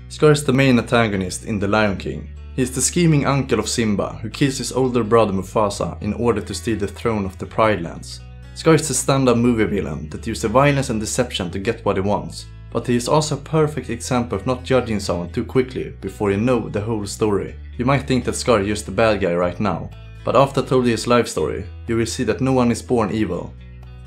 Scar is the main antagonist in The Lion King. He is the scheming uncle of Simba who kills his older brother Mufasa in order to steal the throne of the Pride Lands. Scar is the stand-up movie villain that uses violence and deception to get what he wants. But he is also a perfect example of not judging someone too quickly before you know the whole story. You might think that Scar is just the bad guy right now, but after I told you his life story, you will see that no one is born evil.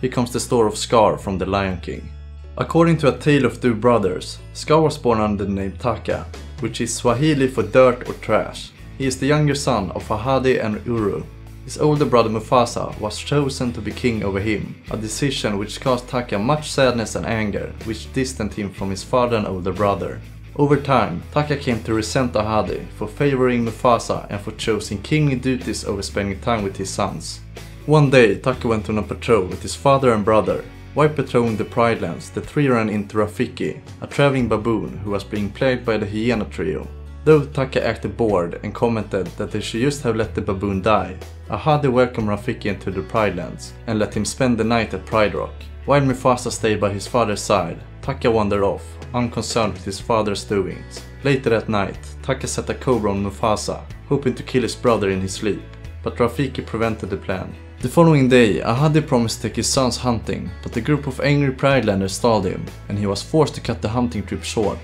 Here comes the story of Scar from The Lion King. According to A Tale of Two Brothers, Scar was born under the name Taka, which is Swahili for dirt or trash. He is the younger son of Ahadi and Uru. His older brother Mufasa was chosen to be king over him, a decision which caused Taka much sadness and anger, which distanced him from his father and older brother. Over time, Taka came to resent Ahadi for favoring Mufasa and for choosing kingly duties over spending time with his sons. One day, Taka went on a patrol with his father and brother. While patrolling the Pride Lands, the three ran into Rafiki, a traveling baboon who was being plagued by the hyena trio. Though Taka acted bored and commented that they should just have let the baboon die, Ahadi welcomed Rafiki into the Pride Lands and let him spend the night at Pride Rock. While Mufasa stayed by his father's side, Taka wandered off, unconcerned with his father's doings. Later that night, Taka set a cobra on Mufasa, hoping to kill his brother in his sleep, but Rafiki prevented the plan. The following day, Ahadi promised to take his sons hunting, but a group of angry Pridelanders stalled him, and he was forced to cut the hunting trip short.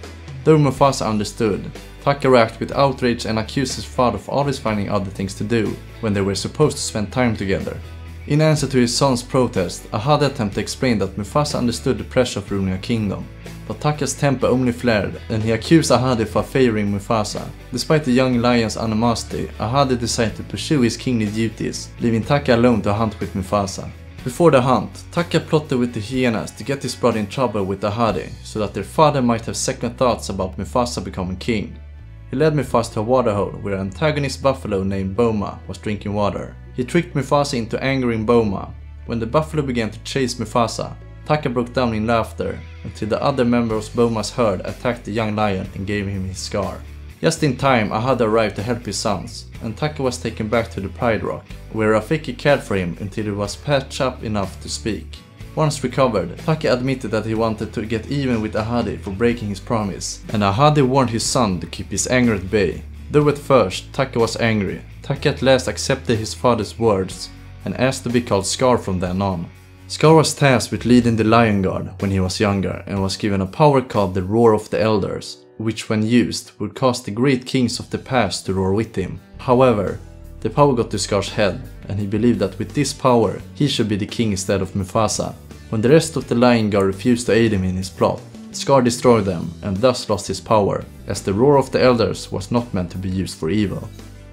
Though Mufasa understood, Taka reacted with outrage and accused his father of always finding other things to do when they were supposed to spend time together. In answer to his son's protest, Ahadi attempted to explain that Mufasa understood the pressure of ruling a kingdom. But Taka's temper only flared, and he accused Ahadi for favoring Mufasa. Despite the young lion's animosity, Ahadi decided to pursue his kingly duties, leaving Taka alone to hunt with Mufasa. Before the hunt, Taka plotted with the hyenas to get his brother in trouble with Ahadi, so that their father might have second thoughts about Mufasa becoming king. He led Mufasa to a waterhole where an antagonist buffalo named Boma was drinking water. He tricked Mufasa into angering Boma. When the buffalo began to chase Mufasa, Taka broke down in laughter until the other members of Boma's herd attacked the young lion and gave him his scar. Just in time, Ahadi arrived to help his sons, and Taka was taken back to the Pride Rock, where Rafiki cared for him until he was patched up enough to speak. Once recovered, Taka admitted that he wanted to get even with Ahadi for breaking his promise, and Ahadi warned his son to keep his anger at bay. Though at first Taka was angry, Taka at last accepted his father's words and asked to be called Scar from then on. Scar was tasked with leading the Lion Guard when he was younger and was given a power called the Roar of the Elders, which when used would cause the great kings of the past to roar with him. However, the power got to Scar's head, and he believed that with this power he should be the king instead of Mufasa. When the rest of the Lion Guard refused to aid him in his plot, Scar destroyed them and thus lost his power, as the Roar of the Elders was not meant to be used for evil.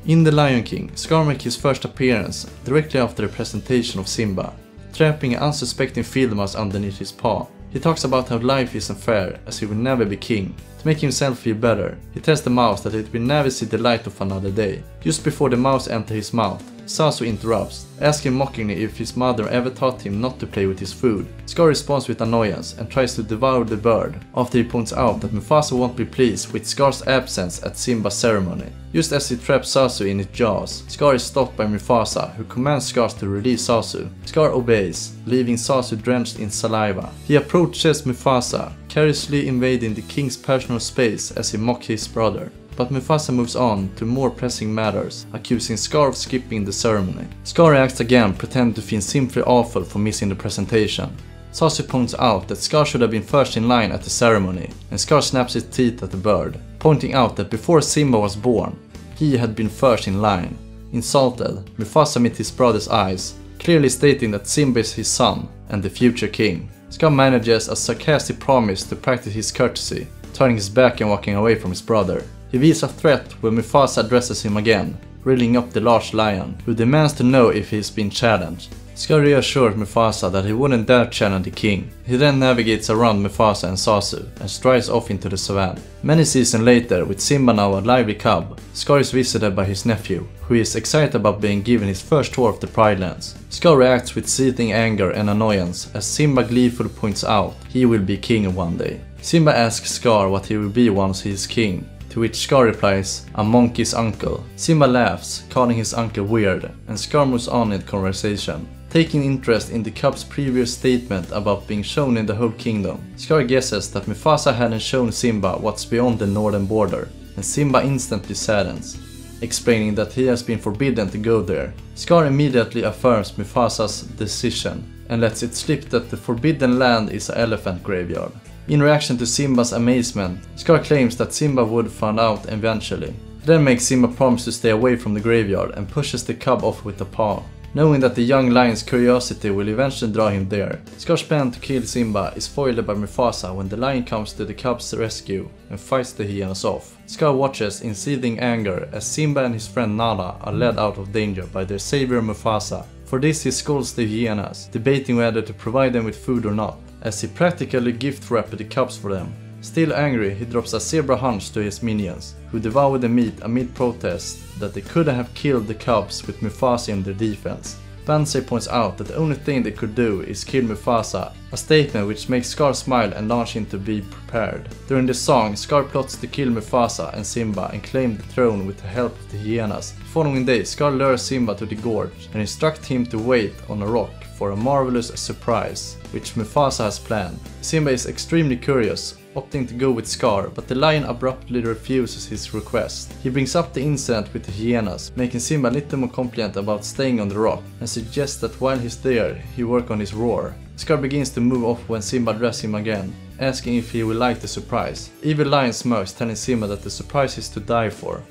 In The Lion King, Scar makes his first appearance directly after the presentation of Simba, trapping an unsuspecting field mouse underneath his paw. He talks about how life isn't fair, as he will never be king. To make himself feel better, he tells the mouse that it will never see the light of another day. Just before the mouse enters his mouth, Zazu interrupts, asking mockingly if his mother ever taught him not to play with his food. Scar responds with annoyance and tries to devour the bird, after he points out that Mufasa won't be pleased with Scar's absence at Simba's ceremony. Just as he traps Zazu in his jaws, Scar is stopped by Mufasa, who commands Scar to release Zazu. Scar obeys, leaving Zazu drenched in saliva. He approaches Mufasa, carelessly invading the king's personal space as he mocks his brother. But Mufasa moves on to more pressing matters, accusing Scar of skipping the ceremony. Scar reacts again, pretending to feel simply awful for missing the presentation. Zazu points out that Scar should have been first in line at the ceremony, and Scar snaps his teeth at the bird, pointing out that before Simba was born, he had been first in line. Insulted, Mufasa meets his brother's eyes, clearly stating that Simba is his son and the future king. Scar manages a sarcastic promise to practice his courtesy, turning his back and walking away from his brother. He views a threat when Mufasa addresses him again, reeling up the large lion, who demands to know if he has been challenged. Scar reassures Mufasa that he wouldn't dare challenge the king. He then navigates around Mufasa and Zazu and strides off into the savannah. Many seasons later, with Simba now a lively cub, Scar is visited by his nephew, who is excited about being given his first tour of the Pride Lands. Scar reacts with seething anger and annoyance as Simba gleefully points out he will be king one day. Simba asks Scar what he will be once he is king, to which Scar replies, "A monkey's uncle." Simba laughs, calling his uncle weird, and Scar moves on in the conversation. Taking interest in the cub's previous statement about being shown in the whole kingdom, Scar guesses that Mufasa hadn't shown Simba what's beyond the northern border, and Simba instantly saddens, explaining that he has been forbidden to go there. Scar immediately affirms Mufasa's decision and lets it slip that the forbidden land is an elephant graveyard. In reaction to Simba's amazement, Scar claims that Simba would find out eventually. He then makes Simba promise to stay away from the graveyard and pushes the cub off with a paw. Knowing that the young lion's curiosity will eventually draw him there, Scar's plan to kill Simba is foiled by Mufasa when the lion comes to the cub's rescue and fights the hyenas off. Scar watches in seething anger as Simba and his friend Nala are led out of danger by their savior Mufasa. For this he scolds the hyenas, debating whether to provide them with food or not, as he practically gift-wrapped the cubs for them. Still angry, he drops a zebra hunch to his minions, who devour the meat amid protests that they couldn't have killed the cubs with Mufasa in their defense. Bansai points out that the only thing they could do is kill Mufasa, a statement which makes Scar smile and launch him to be prepared. During the song, Scar plots to kill Mufasa and Simba and claim the throne with the help of the hyenas. The following day, Scar lures Simba to the gorge and instructs him to wait on a rock for a marvelous surprise, which Mufasa has planned. Simba is extremely curious, opting to go with Scar, but the lion abruptly refuses his request. He brings up the incident with the hyenas, making Simba a little more compliant about staying on the rock, and suggests that while he's there, he work on his roar. Scar begins to move off when Simba addresses him again, asking if he will like the surprise. Evil Lion smirks, telling Simba that the surprise is to die for.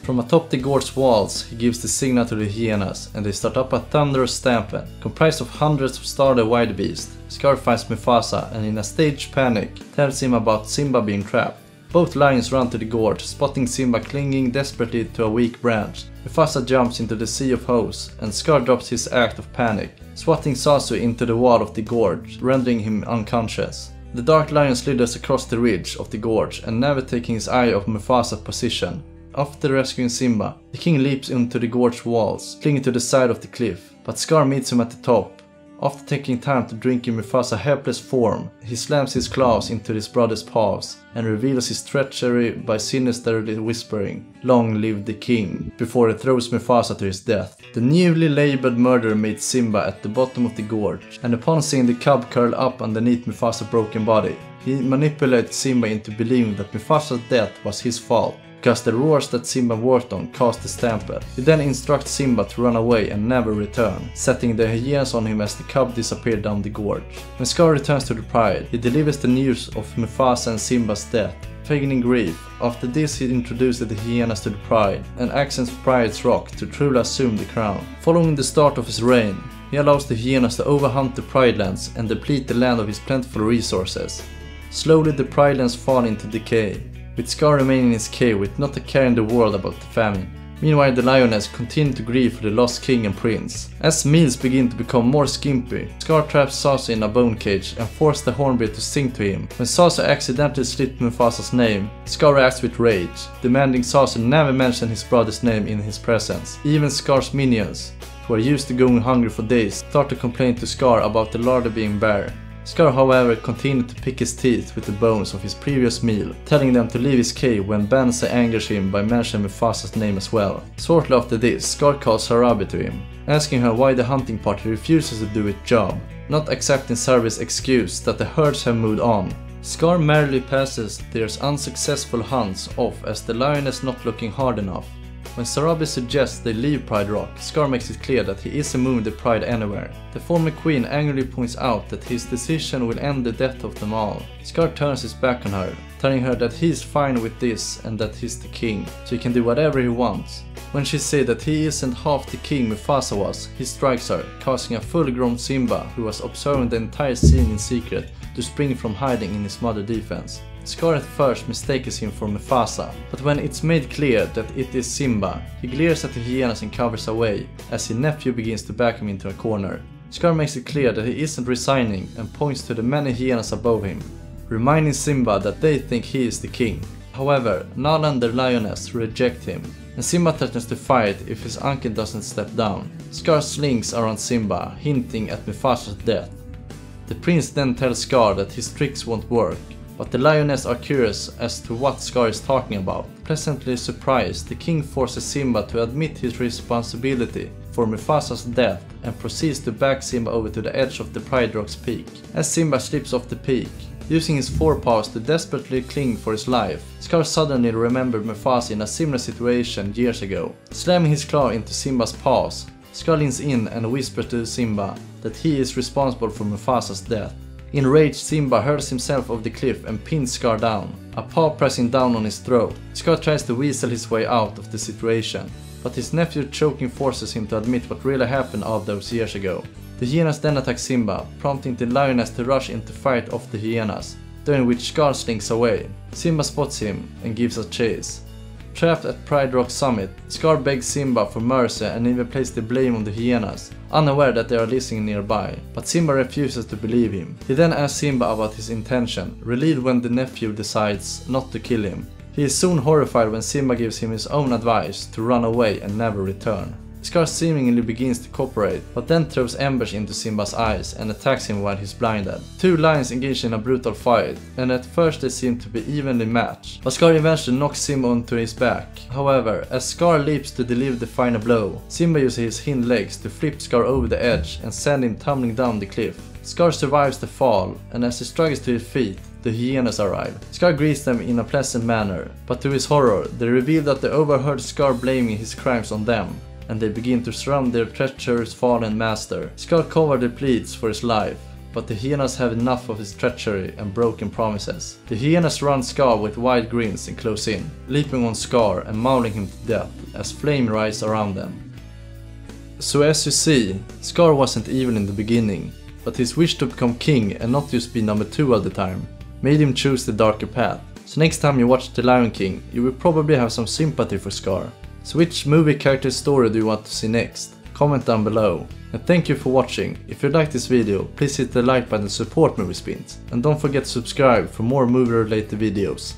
From atop the gorge's walls, he gives the signal to the hyenas, and they start up a thunderous stampede, comprised of hundreds of startled wildebeest. Scar finds Mufasa and in a staged panic, tells him about Simba being trapped. Both lions run to the gorge, spotting Simba clinging desperately to a weak branch. Mufasa jumps into the sea of hose, and Scar drops his act of panic, swatting Zazu into the wall of the gorge, rendering him unconscious. The dark lion slithers across the ridge of the gorge and never taking his eye off Mufasa's position. After rescuing Simba, the king leaps into the gorge walls, clinging to the side of the cliff, but Scar meets him at the top. After taking time to drink in Mufasa's helpless form, he slams his claws into his brother's paws and reveals his treachery by sinisterly whispering, "Long live the king," before he throws Mufasa to his death. The newly labeled murderer meets Simba at the bottom of the gorge, and upon seeing the cub curl up underneath Mufasa's broken body, he manipulates Simba into believing that Mufasa's death was his fault, because the roars that Simba worked on caused the stampede. He then instructs Simba to run away and never return, setting the hyenas on him as the cub disappeared down the gorge. When Scar returns to the pride, he delivers the news of Mufasa and Simba's death, feigning grief. After this, he introduces the hyenas to the pride and accents Pride's rock to truly assume the crown. Following the start of his reign, he allows the hyenas to overhunt the pride lands and deplete the land of its plentiful resources. Slowly the pride lands fall into decay, with Scar remaining in his cave with not a care in the world about the famine. Meanwhile, the lioness continue to grieve for the lost king and prince. As meals begin to become more skimpy, Scar traps Zazu in a bone cage and forces the hornbill to sing to him. When Zazu accidentally slips Mufasa's name, Scar reacts with rage, demanding Zazu never mention his brother's name in his presence. Even Scar's minions, who are used to going hungry for days, start to complain to Scar about the larder being bare. Scar, however, continued to pick his teeth with the bones of his previous meal, telling them to leave his cave when Bansai angers him by mentioning Mufasa's name as well. Shortly after this, Scar calls Sarabi to him, asking her why the hunting party refuses to do its job, not accepting Sarabi's excuse that the herds have moved on. Scar merely passes their unsuccessful hunts off as the lioness not looking hard enough. When Sarabi suggests they leave Pride Rock, Scar makes it clear that he isn't moving the pride anywhere. The former queen angrily points out that his decision will end the death of them all. Scar turns his back on her, telling her that he is fine with this and that he's the king, so he can do whatever he wants. When she says that he isn't half the king Mufasa was, he strikes her, causing a full-grown Simba, who was observing the entire scene in secret, to spring from hiding in his mother's defense. Scar at first mistakes him for Mufasa, but when it's made clear that it is Simba, he glares at the hyenas and covers away, as his nephew begins to back him into a corner. Scar makes it clear that he isn't resigning and points to the many hyenas above him, reminding Simba that they think he is the king. However, Nala and the lioness reject him, and Simba threatens to fight if his uncle doesn't step down. Scar slings around Simba, hinting at Mufasa's death. The prince then tells Scar that his tricks won't work, but the lioness are curious as to what Scar is talking about. Pleasantly surprised, the king forces Simba to admit his responsibility for Mufasa's death and proceeds to back Simba over to the edge of the Pride Rock's peak. As Simba slips off the peak, using his forepaws to desperately cling for his life, Scar suddenly remembered Mufasa in a similar situation years ago. Slamming his claw into Simba's paws, Scar leans in and whispers to Simba that he is responsible for Mufasa's death. Enraged, Simba hurls himself off the cliff and pins Scar down, a paw pressing down on his throat. Scar tries to weasel his way out of the situation, but his nephew choking forces him to admit what really happened all those years ago. The hyenas then attack Simba, prompting the lioness to rush in to fight off the hyenas, during which Scar slinks away. Simba spots him and gives a chase. Trapped at Pride Rock summit, Scar begs Simba for mercy and even places the blame on the hyenas, unaware that they are listening nearby, but Simba refuses to believe him. He then asks Simba about his intention, relieved when the nephew decides not to kill him. He is soon horrified when Simba gives him his own advice to run away and never return. Scar seemingly begins to cooperate, but then throws embers into Simba's eyes and attacks him while he's blinded. Two lions engage in a brutal fight, and at first they seem to be evenly matched, but Scar eventually knocks Simba onto his back. However, as Scar leaps to deliver the final blow, Simba uses his hind legs to flip Scar over the edge and send him tumbling down the cliff. Scar survives the fall, and as he struggles to his feet, the hyenas arrive. Scar greets them in a pleasant manner, but to his horror, they reveal that they overheard Scar blaming his crimes on them, and they begin to surround their treacherous fallen master. Scar covertly pleads for his life, but the hyenas have enough of his treachery and broken promises. The hyenas surround Scar with wide grins and close in, leaping on Scar and mauling him to death as flame rise around them. So as you see, Scar wasn't evil in the beginning, but his wish to become king and not just be number 2 all the time made him choose the darker path. So next time you watch The Lion King, you will probably have some sympathy for Scar. So which movie character's story do you want to see next? Comment down below. And thank you for watching. If you liked this video, please hit the like button to support Movie Spins. And don't forget to subscribe for more movie related videos.